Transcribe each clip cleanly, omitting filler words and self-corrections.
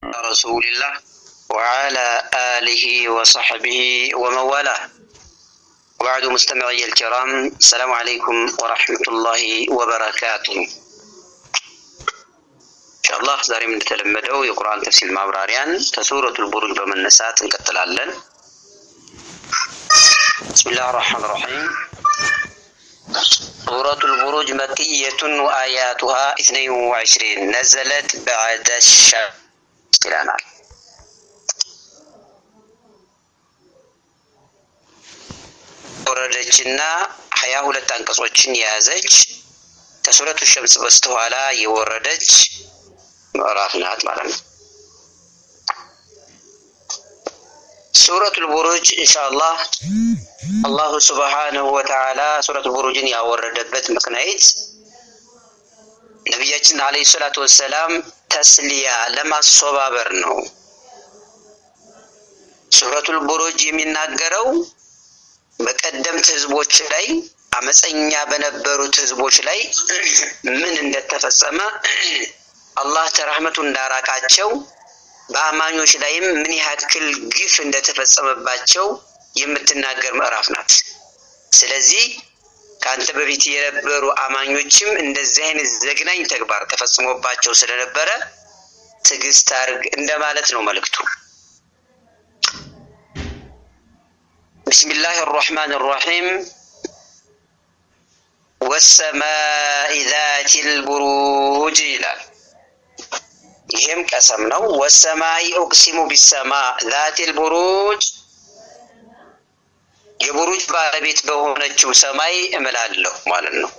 رسول الله وعلى آله وصحبه ومن والاه. وبعد مستمعي الكرام، السلام عليكم ورحمة الله وبركاته. إن شاء الله ዛሬ እንደተለመደው የቁርአን ተፍሲር ማብራሪያን ከሱረቱል ቡሩጅ በመነሳት እንቀጥላለን። بسم الله الرحمن الرحيم. سورة البروج مكية وآياتها 22 نزلت بعد الشمس لنا. ወረደችና 22 አንቀጾችን የያዘች ከሱረቱ ሸምስ በስተኋላ የወረደች ምዕራፍ ናት ማለት ነው። ሱረቱል ቡሩጅ ኢንሻአላህ አላሁ ሱብሓነሁ ወተዓላ ሱረቱል ቡሩጅን ያወረደበት ምክንያት ነብያችን አለይሂ ሰላቱ ወሰላም ተስሊያ ለማስተባበር ነው። ሱረቱል ቡሩጅ የሚናገረው በቀደምት ህዝቦች ላይ አመፀኛ በነበሩት ህዝቦች ላይ ምን እንደተፈጸመ አላህ ተራህመቱ እንዳራቃቸው በአማኞች ላይም ምን ያክል ግፍ እንደተፈጸመባቸው የምትናገር ምዕራፍ ናት። ስለዚህ ካንተ በፊት የነበሩ አማኞችም እንደዚህ አይነት ዘግናኝ ተግባር ተፈጽሞባቸው ስለነበረ ትዕግስት አድርግ እንደማለት ነው መልእክቱ። بسم الله الرحمن الرحيم. والسماء ذات البروج ይላል። ይሄም ቀሰም ነው። والسماء اقسم بالسماء ذات البروج የቡሩጅ ባለቤት በሆነችው ሰማይ እምላለሁ ማለት ነው።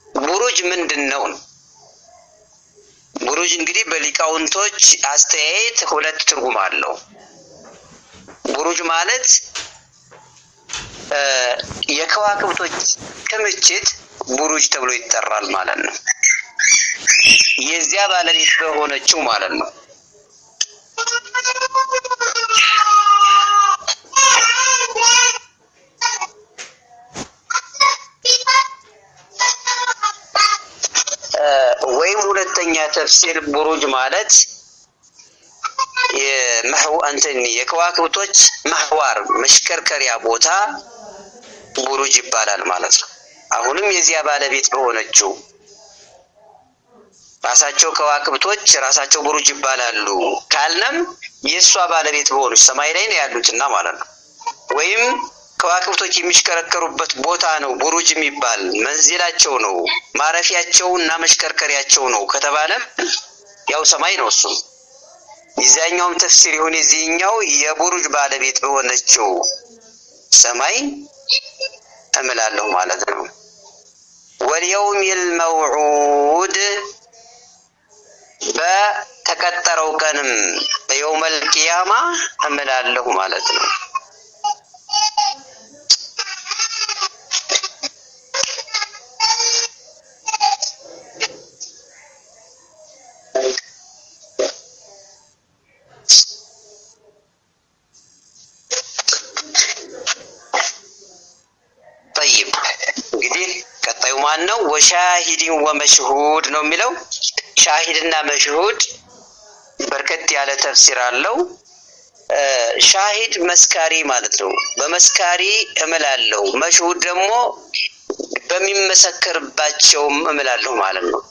ቡሩጅ ምንድነው? ቡሩጅ እንግዲህ በሊቃውንቶች አስተያየት ሁለት ትርጉም አለው። ቡሩጅ ማለት የከዋክብቶች ክምችት ቡሩጅ ተብሎ ይጠራል ማለት ነው። የዚያ ባለቤት በሆነችው ማለት ነው። ወይም ሁለተኛ ተፍሲር ቡሩጅ ማለት የከዋክብቶች ማህዋር መሽከርከሪያ ቦታ ቡሩጅ ይባላል ማለት ነው። አሁንም የዚያ ባለቤት በሆነችው ራሳቸው ከዋክብቶች ራሳቸው ቡሩጅ ይባላሉ ካልነም የሷ ባለቤት በሆነች ሰማይ ላይ ነው ያሉትና ማለት ነው። ወይም ከዋክብቶች የሚሽከረከሩበት ቦታ ነው ቡሩጅ የሚባል መንዚላቸው ነው ማረፊያቸውና መሽከርከሪያቸው ነው ከተባለ ያው ሰማይ ነው እሱ። የዛኛውም ተፍሲር ይሁን የዚህኛው የቡሩጅ ባለቤት በሆነችው ሰማይ እምላለሁ ማለት ነው። ወልየውሚል መውዑድ በተቀጠረው ቀንም በየውመል ቂያማ እምላለሁ ማለት ነው። ማነው ወሻሂድ ወመሽሁድ ነው የሚለው። ሻሂድና መሽሁድ በርከት ያለ ተፍሲር አለው። ሻሂድ መስካሪ ማለት ነው። በመስካሪ እምላለሁ። መሽሁድ ደግሞ በሚመሰከርባቸው እምላለሁ ማለት ነው።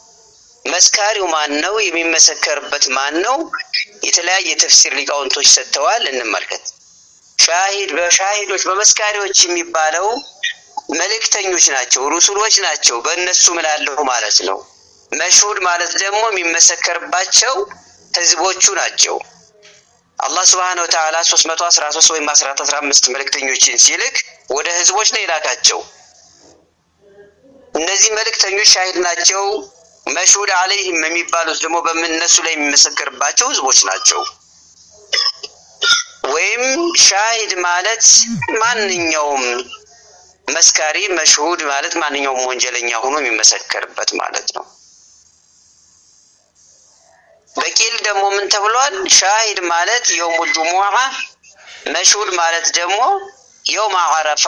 መስካሪው ማን ነው? የሚመሰከርበት ማን ነው? የተለያየ ተፍሲር ሊቃውንቶች ሰጥተዋል። እንመልከት። ሻሂድ በሻሂዶች በመስካሪዎች የሚባለው መልእክተኞች ናቸው፣ ሩሱሎች ናቸው። በእነሱ እምላለሁ ማለት ነው። መሽሁድ ማለት ደግሞ የሚመሰከርባቸው ህዝቦቹ ናቸው። አላህ Subhanahu Wa Ta'ala 313 ወይም 15 መልእክተኞችን ሲልክ ወደ ህዝቦች ነው የላካቸው። እነዚህ መልእክተኞች ሻሂድ ናቸው። መሽሁድ አለይሂም የሚባሉት ደግሞ በእነሱ ላይ የሚመሰከርባቸው ህዝቦች ናቸው። ወይም ሻሂድ ማለት ማንኛውም መስካሪ፣ መሽሁድ ማለት ማንኛውም ወንጀለኛ ሆኖ የሚመሰከርበት ማለት ነው። በቂል ደግሞ ምን ተብሏል? ሻሂድ ማለት የውሙል ጁሙዓ፣ መሽሁድ ማለት ደግሞ የውም አረፋ፣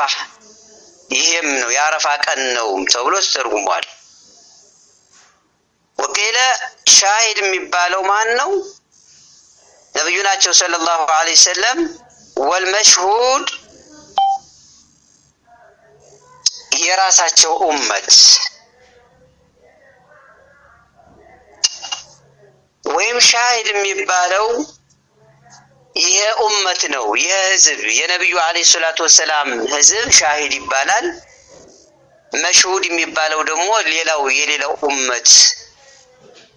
ይሄም ነው የአረፋ ቀን ነው ተብሎ ተርጉሟል። ወቂለ ሻሂድ የሚባለው ማን ነው? ነብዩ ናቸው ሰለላሁ ዐለይሂ ወሰለም። ወልመሽሁድ የራሳቸው ኡመት ወይም ሻሂድ የሚባለው ይሄ ኡመት ነው። የህዝብ የነብዩ ዐለይሂ ሰላቱ ወሰላም ህዝብ ሻሂድ ይባላል። መሽሁድ የሚባለው ደግሞ ሌላው የሌላው ኡመት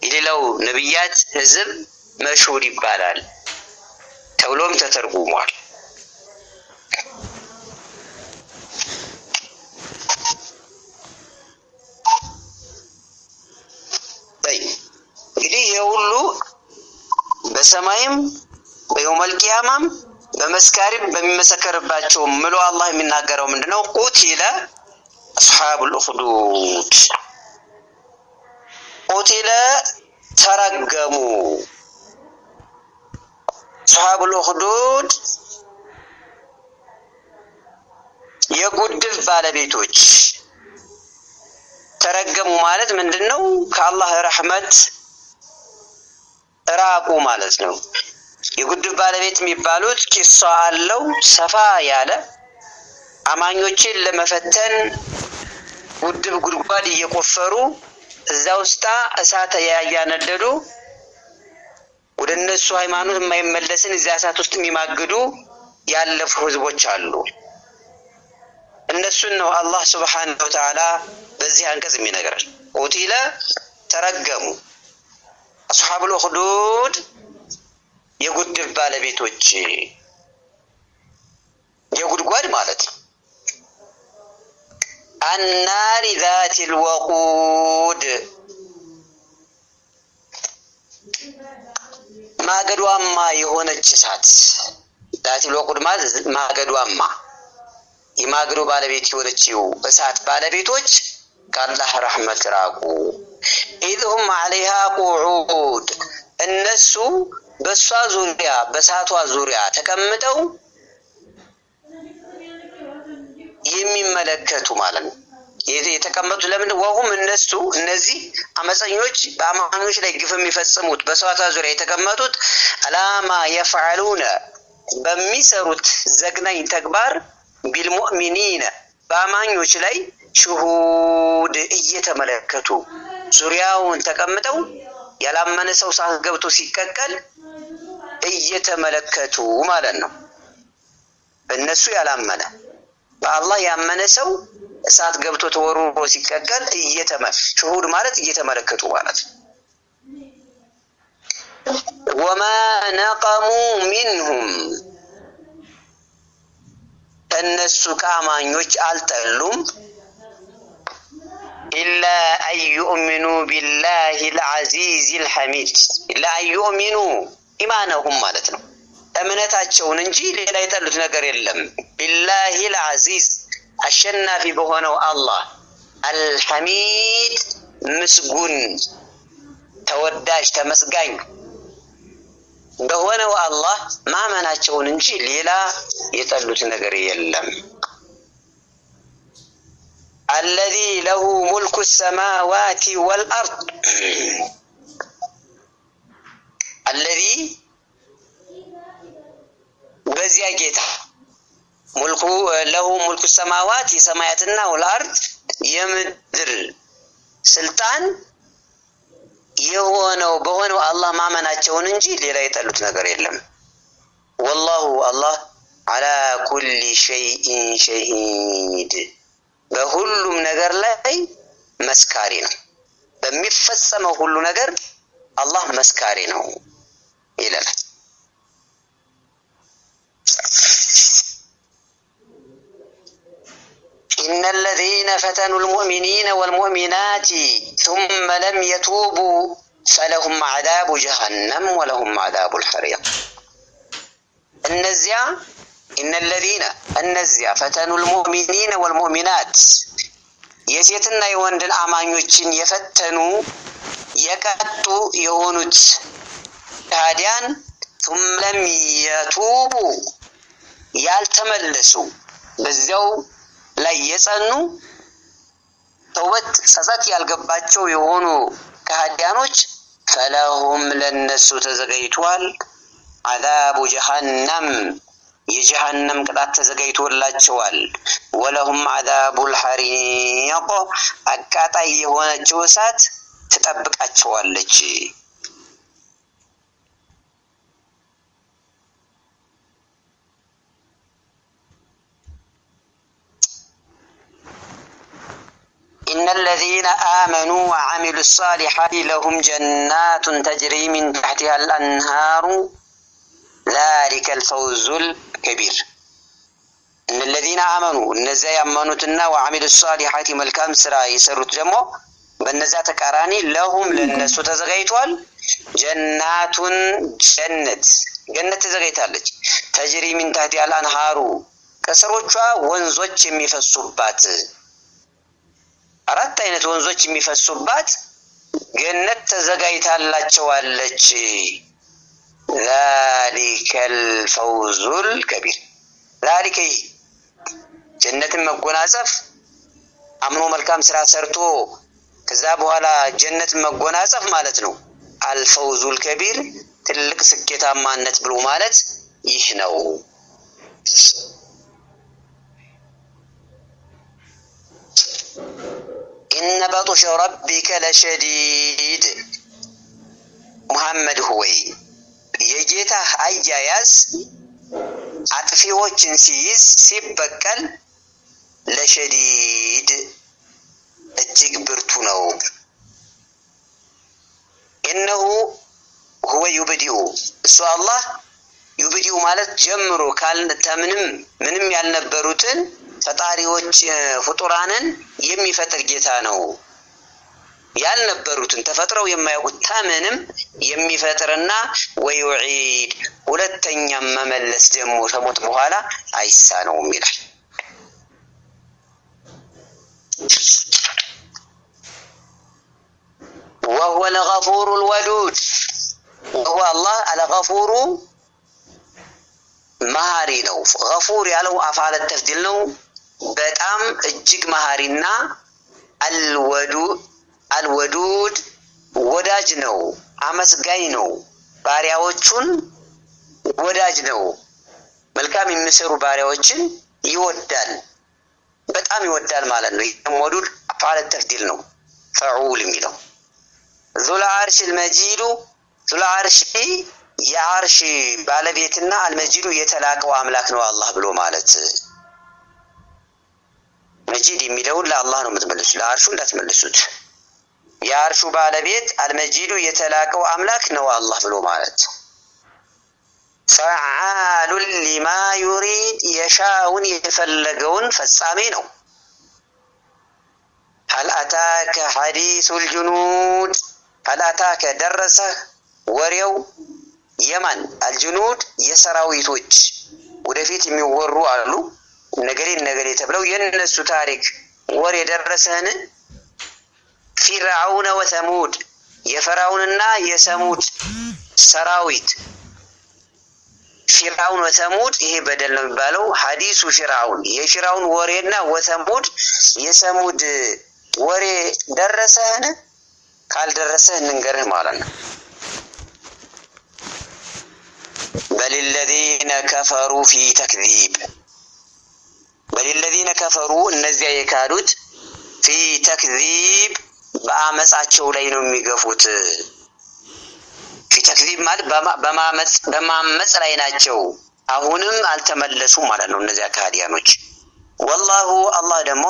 የሌላው ነብያት ህዝብ መሽሁድ ይባላል ተብሎም ተተርጉሟል። እንግዲህ የሁሉ በሰማይም በየውመል ቂያማም በመስካሪም በሚመሰከርባቸው ምሎ አላህ የሚናገረው ምንድነው? ቁቲለ አስሐቡል ኡኽዱድ ቁቲለ ተረገሙ አስሐቡል ኡኽዱድ የጉድፍ ባለቤቶች ተረገሙ ማለት ምንድነው? ከአላህ ረህመት ራቁ ማለት ነው። የጉድፍ ባለቤት የሚባሉት ቂሷ አለው ሰፋ ያለ አማኞችን ለመፈተን ጉድፍ ጉድጓድ እየቆፈሩ እዛ ውስጥ እሳት ያያነደዱ ወደ እነሱ ሃይማኖት የማይመለስን እዛ እሳት ውስጥ የሚማግዱ ያለፉ ህዝቦች አሉ። እነሱን ነው አላህ ሱብሓነሁ ወተዓላ በዚህ አንቀጽ የሚነግረን። ቁቲለ ተረገሙ አስሐቡል ኡኽዱድ የጉድፍ ባለቤቶች የጉድጓድ ማለት ነው። አናሪ ዛቲል ወቁድ ማገዷማ የሆነች እሳት። ዛቲል ወቁድ ማለት ማገዷማ የማገዶ ባለቤት የሆነችው እሳት ባለቤቶች ከአላህ ረህመት ራቁ። ኢዝሁም ዐለይሃ ቁዑድ እነሱ በሷ ዙሪያ በእሳቷ ዙሪያ ተቀምጠው የሚመለከቱ ማለት ነው። የተቀመጡ ለምን? ወሁም እነሱ እነዚህ አመፀኞች በአማኞች ላይ ግፍ የሚፈጽሙት በእሳቷ ዙሪያ የተቀመጡት አላማ የፈዓሉነ በሚሰሩት ዘግናኝ ተግባር ቢልሙእሚኒነ በአማኞች ላይ ሽሁድ እየተመለከቱ ዙሪያውን ተቀምጠው ያላመነ ሰው እሳት ገብቶ ሲቀቀል እየተመለከቱ ማለት ነው። እነሱ ያላመነ በአላህ ያመነ ሰው እሳት ገብቶ ተወርውሮ ሲቀቀል ሽሁድ ማለት እየተመለከቱ ማለት ነው። ወማ ነቀሙ ሚንሁም እነሱ ከአማኞች አልጠሉም ኢላ አዩእሚኑ ቢላሂል ዐዚዚል ሐሚድ ኢላ አዩእሚኑ ኢማነሁም ማለት ነው እምነታቸውን እንጂ ሌላ የጠሉት ነገር የለም። ቢላሂል ዐዚዝ አሸናፊ በሆነው አላህ አልሐሚድ ምስጉን ተወዳጅ ተመስጋኝ በሆነው አላህ ማመናቸውን እንጂ ሌላ የጠሉት ነገር የለም። አለዚ ለሁ ሙልኩ ሰማዋቲ ወልአርድ አለዚ በዚያ ጌታ ሙልኩ ለሁ ሙልኩ ሰማዋት የሰማያትና ወልአርድ የምድር ስልጣን የሆነው በሆነው አላህ ማመናቸውን እንጂ ሌላ የጠሉት ነገር የለም። ወላሁ አላህ አላ ኩሊ ሸይኢን ሸሂድ በሁሉም ነገር ላይ መስካሪ ነው። በሚፈጸመው ሁሉ ነገር አላህ መስካሪ ነው ይላል። إن الذين فتنوا المؤمنين والمؤمنات ثم لم يتوبوا فلهم عذاب جهنم ولهم عذاب الحريق إن الذين فتنوا المؤمنين والمؤمنات የሴትና የወንድን አማኞችን የፈተኑ የቀጡ የሆኑት ታዲያን ثم لم يتوبوا ያልተመለሱ በዚያው ላይ የጸኑ ተውበት ጸጸት ያልገባቸው የሆኑ ከሃዲያኖች ፈለሁም ለነሱ ተዘጋጅቷል عذاب جهنم የጀሃነም ቅጣት ተዘጋጅቶላቸዋል ወለሁም عذاب الحريق አቃጣይ የሆነችው እሳት ትጠብቃቸዋለች إن الذين آمنوا وعملوا الصالحات لهم جنات تجري من تحتها الأنهار ذلك الفوز الكبير إن الذين آمنوا النزا يأمنوا وعملوا الصالحات ملكام سرا يسروا جمو بالنزا تكاراني لهم للناس تزغيتوال جنات جنة تزغيتالج تجري من تحتها الأنهار كسروچوا ወንዞች የሚፈሱባት አራት አይነት ወንዞች የሚፈሱባት ገነት ተዘጋጅታላቸዋለች ذلك الفوز الكبير ذلك ጀነትን መጎናጸፍ አምኖ መልካም ስራ ሰርቶ ከዛ በኋላ ጀነትን መጎናጸፍ ማለት ነው الفوز الكبير ትልቅ ስኬታማነት ብሎ ማለት ይህ ነው إن بطش ربك لشديد محمد هوي يجيته أياس አጥፊዎችን ሲበቀል ለሸዲድ እጅግ ብርቱ ነው إنه هو يبدئ እሱ አላህ يبدئ ማለት ጀምሮ ምንም ያልነበሩትን ፈጣሪዎች ፍጡራንን የሚፈጥር ጌታ ነው ያልነበሩትን ተፈጥረው የማያውቁት ታምንም የሚፈጥርና ወይዑድ ሁለተኛ መመለስ ደግሞ ተሞት በኋላ አይሳነውም ይላል وهو الغفور الودود وهو الله الغفور መሐሪ ነው غفور ያለው አፍዓለ ተፍዲል ነው በጣም እጅግ መሐሪና አልወዱድ ወዳጅ ነው አመስጋኝ ነው ባሪያዎቹን ወዳጅ ነው መልካም የሚሰሩ ባሪያዎችን ይወዳል በጣም ይወዳል ማለት ነው ወዱድ አፍዓለ ተፍዲል ነው ፈዑል የሚለው ذو العرش المجيد ذو العرش የአርሽ ባለቤትና አልመጂዱ የተላቀው አምላክ ነው አላህ ብሎ ማለት መጂድ የሚለውን ለአላህ ነው የምትመልሱት ለአርሹ እንዳትመልሱት የአርሹ ባለቤት አልመጂዱ የተላቀው አምላክ ነው አላህ ብሎ ማለት ፈዓሉ لما يريد يشاءውን የፈለገውን ፈጻሜ ነው هل أتاك حديث الجنود هل أتاك درسه ወሬው የማን አልጁኑድ የሰራዊቶች ወደፊት የሚወሩ አሉ ነገሬ ተብለው የነሱ ታሪክ ወሬ ደረሰን ፊርዓውን ወተሙድ የፈራውንና የሰሙድ ሰራዊት ፊርዓውን ወተሙድ ይሄ በደል ነው የሚባለው ሐዲሱ ፊርዓውን የፊርዓውን ወሬና ወተሙድ የሰሙድ ወሬ ደረሰን ካልደረሰህ እንንገርህ ማለት ነው بل الذين كفروا في تكذيب بل الذين كفروا እነዚያ የካዱት في تكذيب በአመጻቸው ላይ ነው የሚገፉት في تكذيب ማለት በማመጽ ላይ ናቸው አሁንም አልተመለሱም ማለት ነው እነዚያ ካዲያኖች والله الله ደግሞ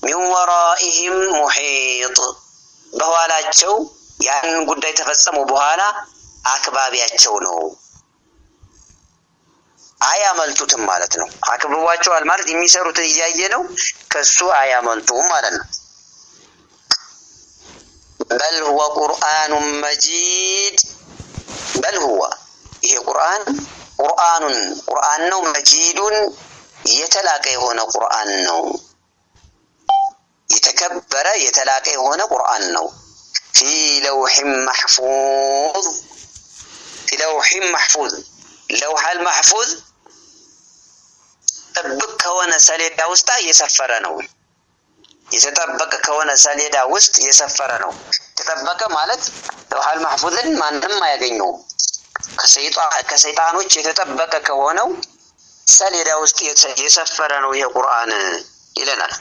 من ورائهم محيط በኋላቸው ያን ጉዳይ ተፈጸሙ በኋላ አክባቢያቸው ነው አያመልጡትም ማለት ነው አክብቧቸዋል ማለት የሚሰሩት እያየ ነው ከሱ አያመልጡም ማለት ነው بل هو قرآن مجيد بل هو ይሄ ቁርአን ነው መጂዱን የተላቀ የሆነ ቁርአን ነው የተከበረ የተላቀ የሆነ ቁርአን ነው في لوح محفوظ في لوح محفوظ لوح المحفوظ ተጠብቅ ከሆነ ሰሌዳ ውስጥ የሰፈረ ነው የተጠበቀ ከሆነ ሰሌዳ ውስጥ የሰፈረ ነው የተጠበቀ ማለት ለውሐል ማህፉዝን ማንም አያገኘው ከሰይጣኖች የተጠበቀ ከሆነው ሰሌዳ ውስጥ የሰፈረ ነው ይሄ ቁርአን ይለናል።